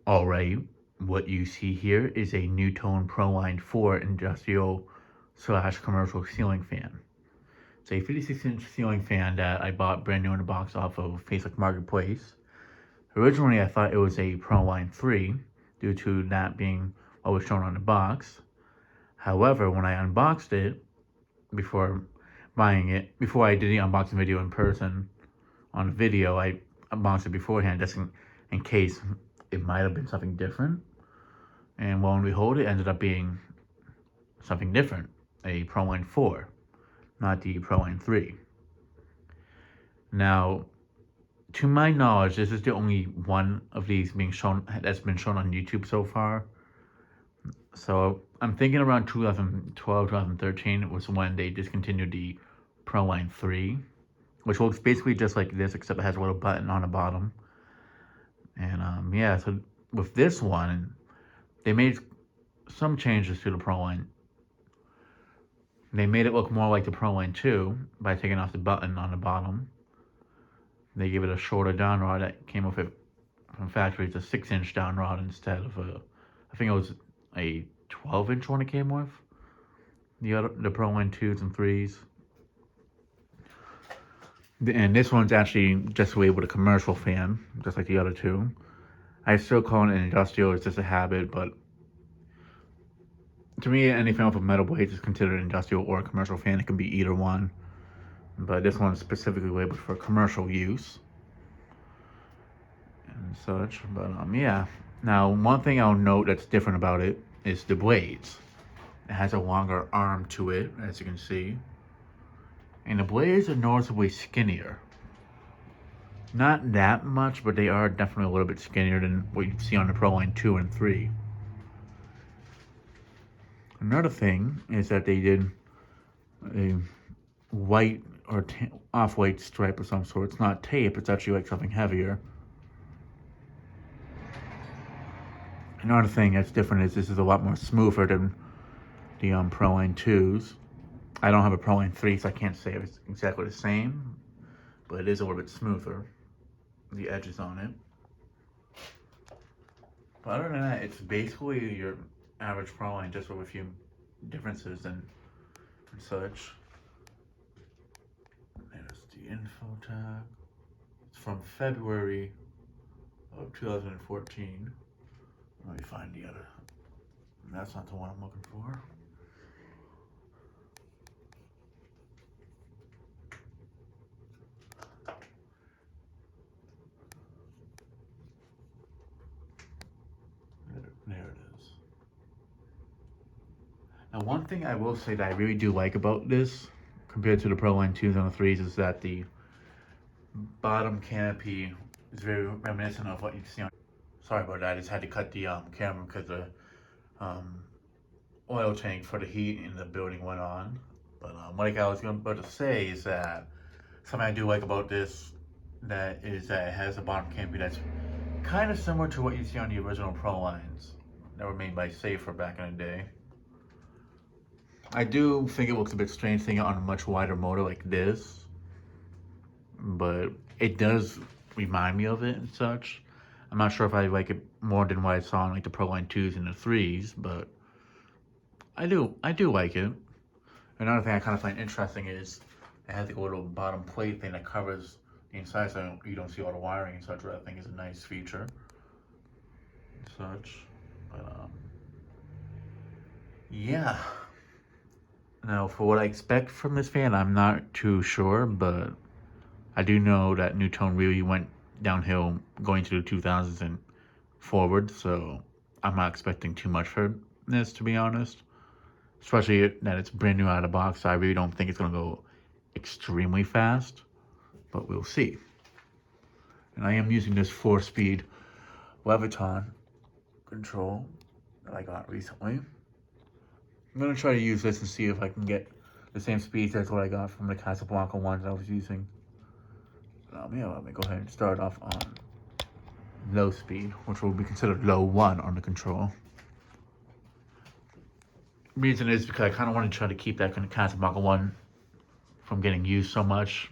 Alright, what you see here is a NuTone ProLine 4 industrial slash commercial ceiling fan. It's a 56-inch ceiling fan that I bought brand new in a box off of Facebook Marketplace. Originally, I thought it was a ProLine 3 due to that being what was shown on the box. However, when I unboxed it before buying it, before I did the unboxing video in person on the video, I unboxed it beforehand just in case it might have been something different. And lo and behold, it ended up being something different, a ProLine 4, not the ProLine 3. Now, to my knowledge, this is the only one of these being shown that's been shown on YouTube so far. So I'm thinking around 2012, 2013 was when they discontinued the ProLine 3, which looks basically just like this, except it has a little button on the bottom. And yeah, so with this one, they made some changes to the ProLine. They made it look more like the ProLine 2 by taking off the button on the bottom. They gave it a shorter down rod that came with it from factory. It's a 6-inch down rod instead of I think it was a 12-inch one it came with. The ProLine 2s and 3s. And this one's actually just labeled a commercial fan, just like the other two. I still call it an industrial, it's just a habit, but to me, anything off of metal blades is considered an industrial or a commercial fan. It can be either one. But this one's specifically labeled for commercial use and such. But yeah. Now, one thing I'll note that's different about it is the blades. It has a longer arm to it, as you can see. And the blades are noticeably skinnier. Not that much, but they are definitely a little bit skinnier than what you see on the ProLine 2 and 3. Another thing is that they did a white or off-white stripe of some sort. It's not tape, it's actually like something heavier. Another thing that's different is this is a lot more smoother than the ProLine 2s. I don't have a ProLine 3, so I can't say it's exactly the same, but it is a little bit smoother, the edges on it. But other than that, it's basically your average ProLine, just with a few differences and such. There's the info tag. It's from February of 2014. Let me find the other. That's not the one I'm looking for. There it is. Now, one thing I will say that I really do like about this, compared to the ProLine 2s and the 3s, is that the bottom canopy is very reminiscent of what you see on. Sorry about that, I just had to cut the camera because the oil tank for the heat in the building went on. But what I was about to say is that something I do like about this that it has a bottom canopy that's kind of similar to what you see on the original ProLines that were made by Safer back in the day. I do think it looks a bit strange seeing it on a much wider motor like this, but it does remind me of it and such. I'm not sure if I like it more than what I saw on like the ProLine 2s and the 3s, but I do like it. Another thing I kind of find interesting is it has like a little bottom plate thing that covers the inside so you don't see all the wiring and such, which I think is a nice feature and such. But yeah. Now, for what I expect from this fan, I'm not too sure, but I do know that NuTone really went downhill going to the 2000s and forward, so I'm not expecting too much for this, to be honest. Especially that it's brand new out of the box, so I really don't think it's going to go extremely fast, but we'll see. And I am using this 4-speed Leviton control that I got recently. I'm going to try to use this and see if I can get the same speeds as what I got from the Casablanca ones I was using. Yeah, let me go ahead and start off on low speed, which will be considered low 1 on the control. Reason is because I kind of want to try to keep that Casablanca one from getting used so much.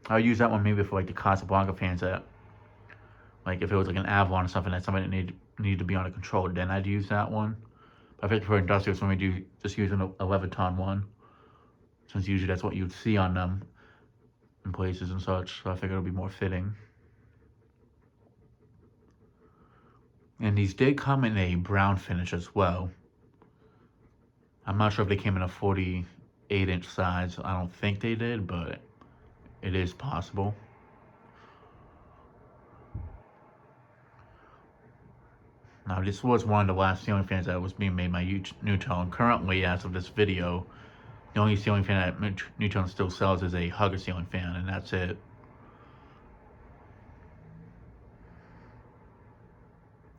I'll use that one maybe for like the Casablanca fans that Like if it was like an Avalon or something that somebody needed to be on a control, then I'd use that one. But I think for industrial, so we do just using a Leviton one, since usually that's what you'd see on them in places and such. So I figured it'll be more fitting. And these did come in a brown finish as well. I'm not sure if they came in a 48-inch size. I don't think they did, but it is possible. Now, this was one of the last ceiling fans that was being made by NuTone. Currently, as of this video, the only ceiling fan that NuTone still sells is a hugger ceiling fan, and that's it.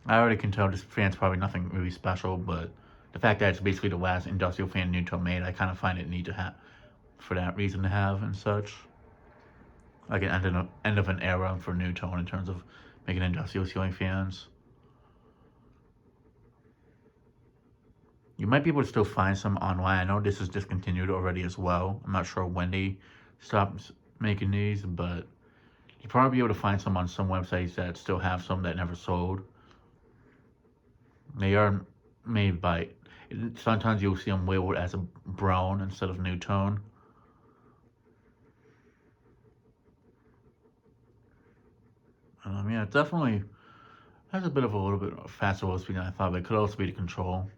I already can tell this fan's probably nothing really special, but the fact that it's basically the last industrial fan NuTone made, I kind of find it neat to have, for that reason to have and such. Like an end of an era for NuTone in terms of making industrial ceiling fans. You might be able to still find some online. I know this is discontinued already as well. I'm not sure when they stopped making these, but you'll probably be able to find some on some websites that still have some that never sold. They are made by, sometimes you'll see them labeled as a brown instead of NuTone. Yeah, it definitely has a little bit faster roll speed than I thought, but it could also be the control.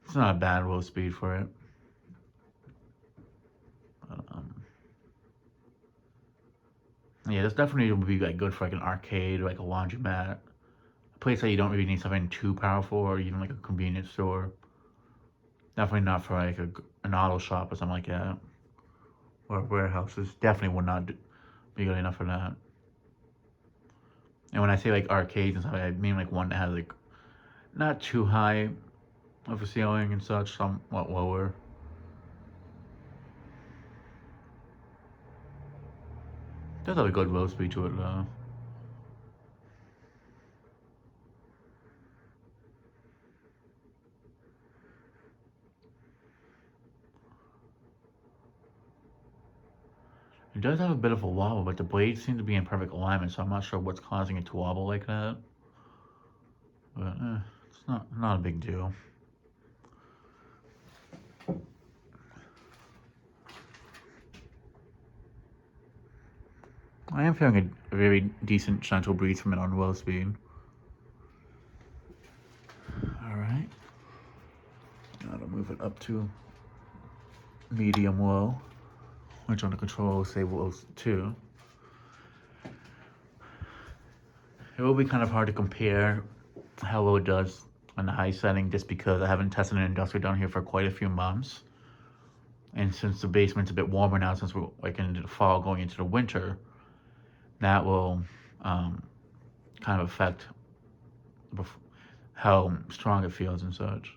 It's not a bad roll speed for it. Yeah, this definitely would be like good for like an arcade, or like a laundromat, a place that you don't really need something too powerful, or even like a convenience store. Definitely not for like an auto shop or something like that, or warehouses. Definitely would not be good enough for that. And when I say like arcades and stuff, I mean like one that has like not too high of a ceiling and such, somewhat lower. Does have a good roll speed to it though. It does have a bit of a wobble, but the blades seem to be in perfect alignment, so I'm not sure what's causing it to wobble like that. But it's not a big deal. I am feeling a very decent gentle breeze from it on low speed. Alright. Now to move it up to medium low, which on the control will say low 2. It will be kind of hard to compare how low it does on the high setting, just because I haven't tested an industrial down here for quite a few months. And since the basement's a bit warmer now, since we're like into the fall going into the winter, that will kind of affect how strong it feels and such.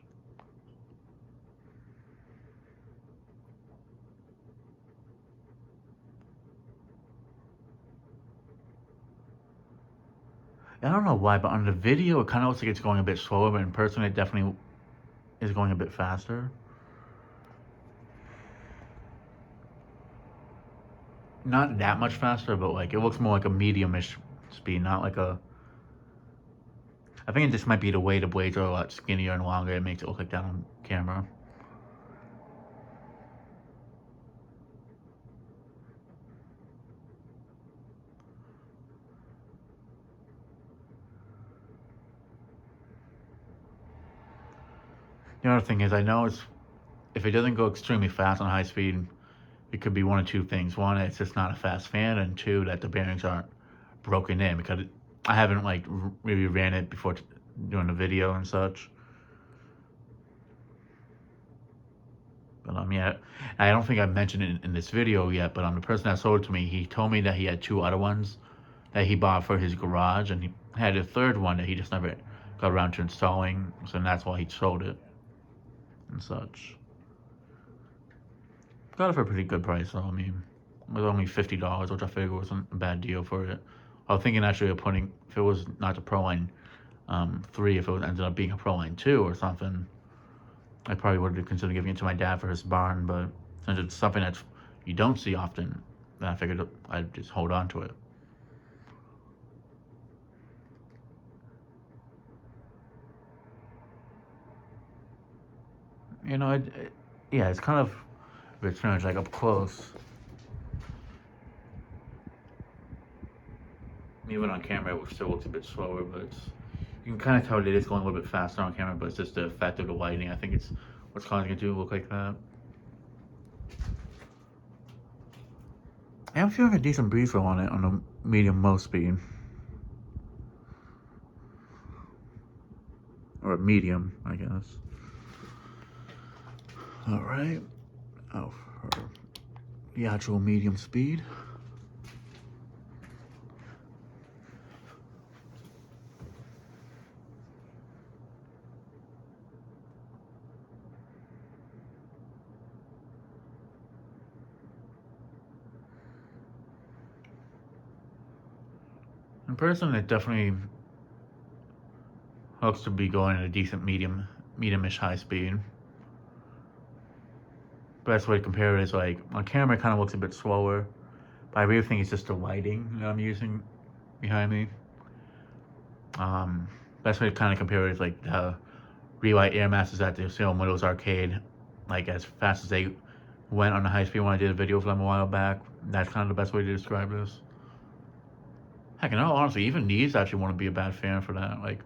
I don't know why, but on the video it kind of looks like it's going a bit slower, but in person it definitely is going a bit faster. Not that much faster, but like it looks more like a medium-ish speed, not like a... I think it just might be the way the blades are a lot skinnier and longer. It makes it look like that on camera. The other thing is, I know if it doesn't go extremely fast on high speed, it could be one of two things. One, it's just not a fast fan, and two, that the bearings aren't broken in, because I haven't like really ran it before doing the video and such. But yeah, I don't think I mentioned it in this video yet, but the person that sold it to me, he told me that he had 2 other ones that he bought for his garage, and he had a third one that he just never got around to installing, so that's why he sold it and such. Got it for a pretty good price though. I mean, it was only $50, which I figured wasn't a bad deal for it. I was thinking actually of putting, if it was not the Proline 3, if it ended up being a Proline 2 or something, I probably would have considered giving it to my dad for his barn, but since it's something that you don't see often, I figured I'd just hold on to it. You know, yeah, it's kind of returns like up close. Even on camera, it still looks a bit slower, but you can kind of tell it is going a little bit faster on camera, but it's just the effect of the lighting. I think it's what's causing it to look like that. I am feeling a decent breeze flow on it on the medium low speed. Or medium, I guess. Alright. Oh, for the actual medium speed. In person, it definitely looks to be going at a decent medium-ish high speed. Best way to compare it is like on camera, it kind of looks a bit slower, but I really think it's just the lighting that I'm using behind me. Best way to kind of compare it is like the Relight Air Masters at the Salem Meadows Arcade, like as fast as they went on the high speed when I did a video of them a while back. That's kind of the best way to describe this. Heck, and honestly, even these actually wouldn't be a bad fan for that. Like,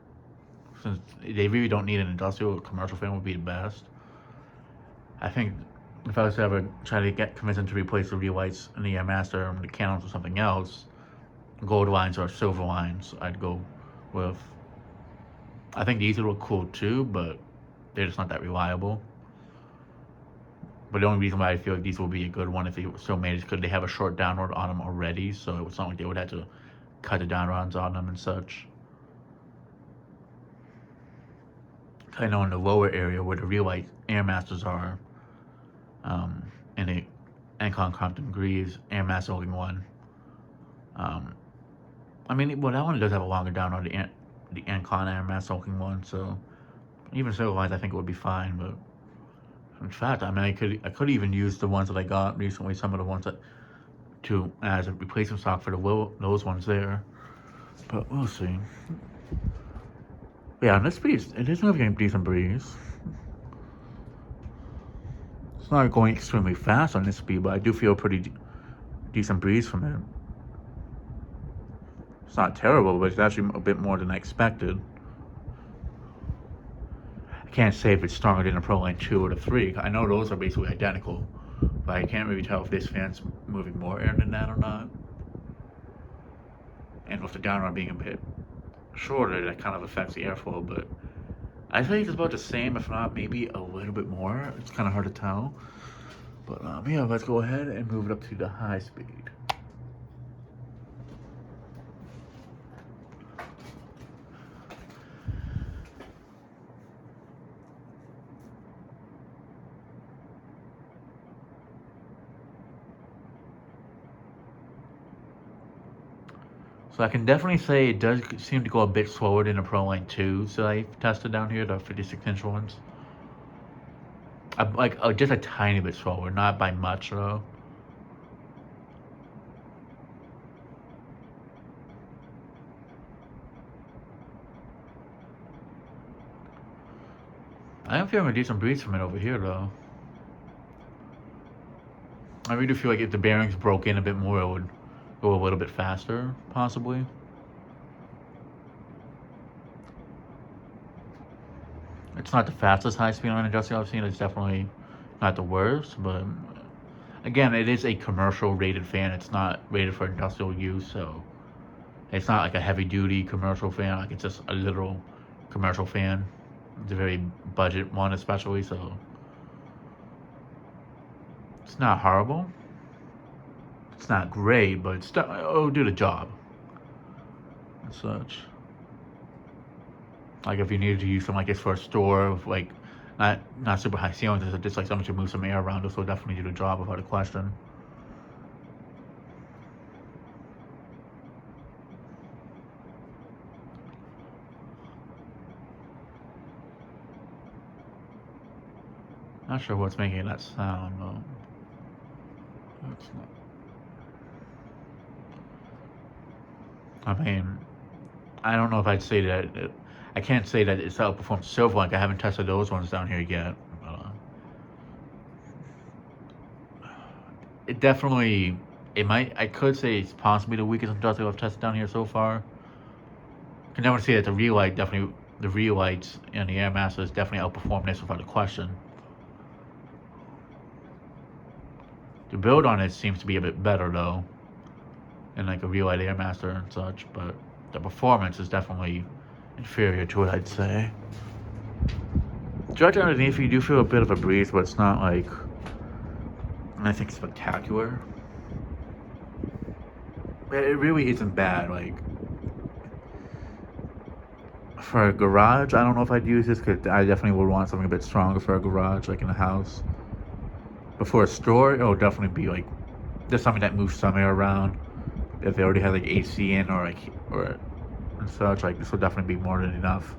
since they really don't need an industrial or commercial fan would be the best. I think if I was to ever try to convince them to replace the relights in the Air Master and the Canons with something else, gold lines or silver lines, I'd go with. I think these would look cool too, but they're just not that reliable. But the only reason why I feel like these will be a good one if they were still made is because they have a short download on them already, so it's not like they would have to cut the downloads on them and such. I know in the lower area where the Relight Air Masters are, in the Ancon Compton Greaves Air Master looking one. I mean, well, that one does have a longer download, the Ancon Air Master looking one, so even so, I think it would be fine, but in fact, I mean, I could even use the ones that I got recently, some of the ones that as a replacement stock for those ones there, but we'll see. Yeah, on this speed, it is moving a decent breeze. It's not going extremely fast on this speed, but I do feel a pretty decent breeze from it. It's not terrible, but it's actually a bit more than I expected. I can't say if it's stronger than the Proline 2 or the 3. I know those are basically identical, but I can't really tell if this fan's moving more air than that or not. And with the downrun being a bit shorter, that kind of affects the airflow, but I think it's about the same, if not maybe a little bit more. It's kind of hard to tell. But yeah, let's go ahead and move it up to the high speed. So I can definitely say it does seem to go a bit slower than the Proline 2s that I tested down here, the 56-inch ones. Like just a tiny bit slower, not by much though. I am feeling a decent breeze from it over here though. I really do feel like if the bearings broke in a bit more, it would go a little bit faster, possibly. It's not the fastest high speed on industrial I've seen. It's definitely not the worst, but again, it is a commercial rated fan. It's not rated for industrial use, so it's not like a heavy duty commercial fan. Like it's just a literal commercial fan. It's a very budget one, especially, so it's not horrible. It's not great, but it'll do the job and such. Like if you needed to use something like this for a store with like not super high ceilings, just like something to move some air around, this will definitely do the job without a question. Not sure what's making that sound, but it's not. I mean, I don't know if I'd say that. I can't say that it's outperformed Silverlink. I haven't tested those ones down here yet. it definitely, I could say it's possibly the weakest industrial I've tested down here so far. I can never say that the real lights and the Air Masters definitely outperform this without a question. The build on it seems to be a bit better though, in like a real light Air Master and such, but the performance is definitely inferior to it, I'd say. Judge underneath, you do feel a bit of a breeze, but it's not like anything spectacular. But it really isn't bad. Like for a garage, I don't know if I'd use this because I definitely would want something a bit stronger for a garage, like in a house. But for a store, it'll definitely be like just something that moves some air around. If they already have like AC in or and such, like this will definitely be more than enough.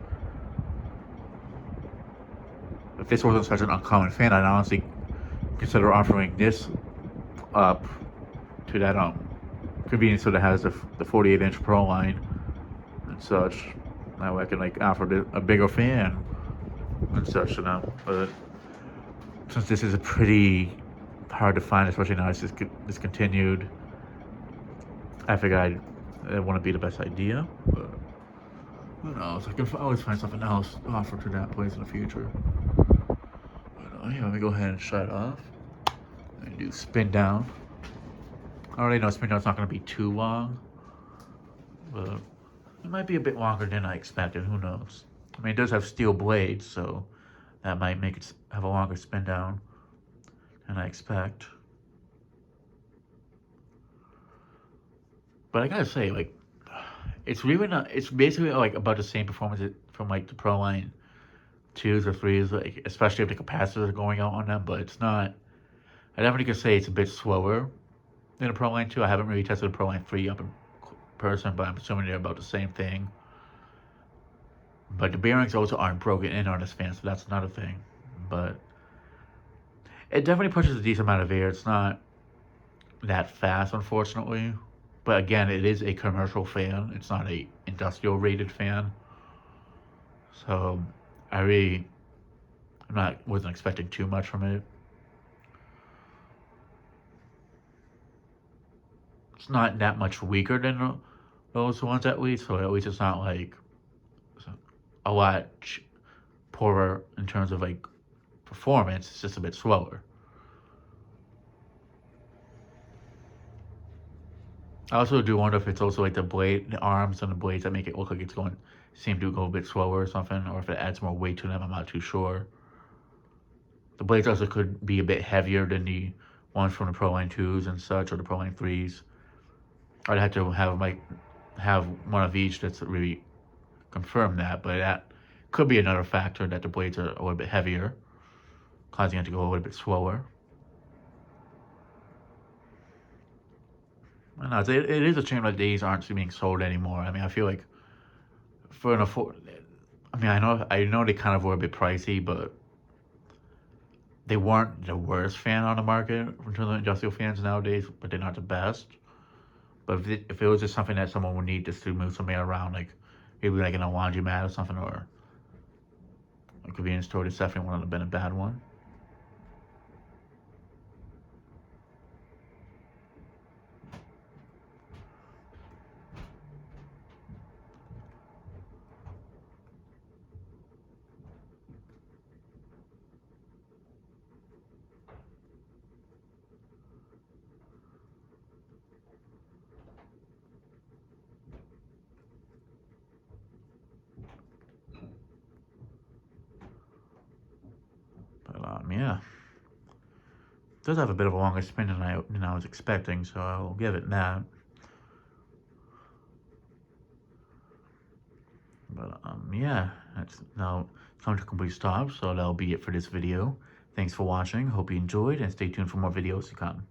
If this wasn't such an uncommon fan, I'd honestly consider offering this up to that convenience store that has the 48-inch Pro line and such. That way I can like offer a bigger fan and such to them. But since this is a pretty hard to find, especially now it's discontinued, I figured it wouldn't be the best idea. But who knows? I can always find something else to offer to that place in the future. But yeah, let me go ahead and shut it off and do spin down. I already know spin down's not going to be too long, but it might be a bit longer than I expected. Who knows? I mean, it does have steel blades, so that might make it have a longer spin down than I expect. But I gotta say, like, it's really not. It's basically like about the same performance from like the Pro Line 2s or 3s, like especially if the capacitors are going out on them. But it's not. I definitely could say it's a bit slower than a Pro Line 2. I haven't really tested a Pro Line 3 up in person, but I'm assuming they're about the same thing. But the bearings also aren't broken in on this fan, so that's another thing. But it definitely pushes a decent amount of air. It's not that fast, unfortunately. But again, it is a commercial fan. It's not a industrial rated fan. So wasn't expecting too much from it. It's not that much weaker than those ones at least. So at least it's not like a lot poorer in terms of like performance. It's just a bit slower. I also do wonder if it's also like the arms and the blades that make it look like it's seem to go a bit slower or something, or if it adds more weight to them. I'm not too sure. The blades also could be a bit heavier than the ones from the Pro Line 2s and such, or the Pro Line 3s. I'd have to have one of each that's really confirm that, but that could be another factor that the blades are a little bit heavier, causing it to go a little bit slower. I know, it is a shame that these aren't being sold anymore. I mean, I feel like I mean, I know they kind of were a bit pricey, but they weren't the worst fan on the market in terms of industrial fans nowadays, but they're not the best. But if it was just something that someone would need just to move something around, like maybe like in a laundromat or something, or a convenience store, this definitely wouldn't have been a bad one. But yeah, it does have a bit of a longer spin than I was expecting, so I'll give it that. But yeah, that's now time to complete stop, so that'll be it for this video. Thanks for watching, hope you enjoyed, and stay tuned for more videos to come.